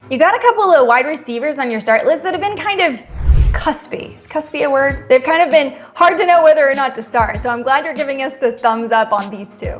You got a couple of wide receivers on your start list that have been kind of cuspy. Is cuspy a word? They've kind of been hard to know whether or not to start. So I'm glad you're giving us the thumbs up on these two.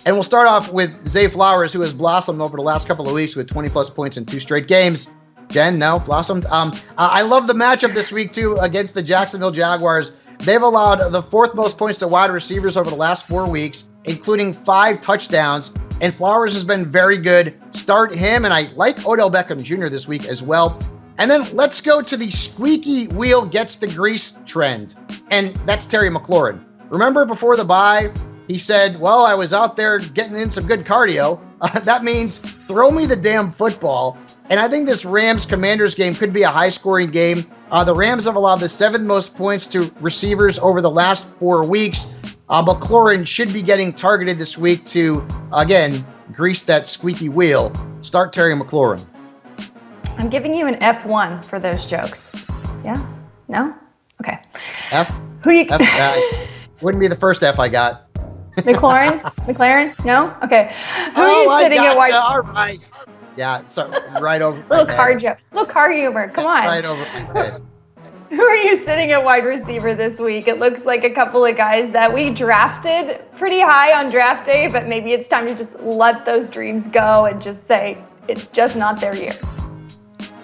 And we'll start off with Zay Flowers, who has blossomed over the last couple of weeks with 20-plus points in 2 straight games. Jen, no, blossomed. I love the matchup this week, too, against the Jacksonville Jaguars. They've allowed the 4th most points to wide receivers over the last 4 weeks, including 5 touchdowns. And Flowers has been very good. Start him, and I like Odell Beckham Jr. this week as well. And then let's go to the squeaky wheel gets the grease trend, and that's Terry McLaurin. Remember before the bye, he said, well, I was out there getting in some good cardio. That means throw me the damn football. And I think this Rams-Commanders game could be a high-scoring game. The Rams have allowed the 7th most points to receivers over the last 4 weeks. McLaurin should be getting targeted this week to, again, grease that squeaky wheel. Start Terry McLaurin. I'm giving you an F1 for those jokes. Yeah? No? Okay. F? Who you? F wouldn't be the first F I got. McLaurin? No? Okay. Who are you sitting at wide? All right. Yeah, so right over my Little head. car joke. Little car humor. Come on. Right over my head. Who are you sitting at wide receiver this week? It looks like a couple of guys that we drafted pretty high on draft day, but maybe it's time to just let those dreams go and just say it's just not their year.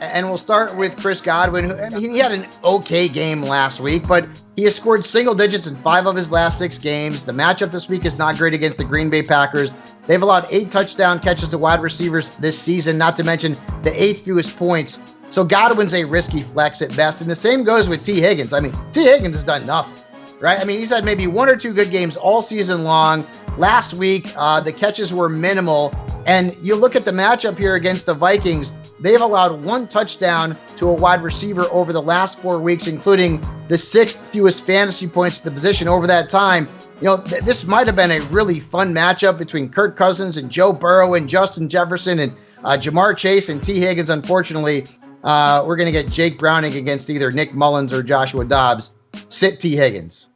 And we'll start with Chris Godwin. He had an okay game last week, but he has scored single digits in 5 of his last 6 games. The matchup this week is not great against the Green Bay Packers. They've allowed 8 touchdown catches to wide receivers this season, not to mention the 8th fewest points. So Godwin's a risky flex at best. And the same goes with Tee Higgins. I mean, Tee Higgins has done nothing, right? I mean, he's had maybe 1 or 2 good games all season long. Last week, the catches were minimal. And you look at the matchup here against the Vikings, they've allowed 1 touchdown to a wide receiver over the last 4 weeks, including the 6th fewest fantasy points to the position over that time. You know, this might have been a really fun matchup between Kirk Cousins and Joe Burrow and Justin Jefferson and Jamar Chase and Tee Higgins. Unfortunately, we're going to get Jake Browning against either Nick Mullins or Joshua Dobbs. Sit Tee Higgins.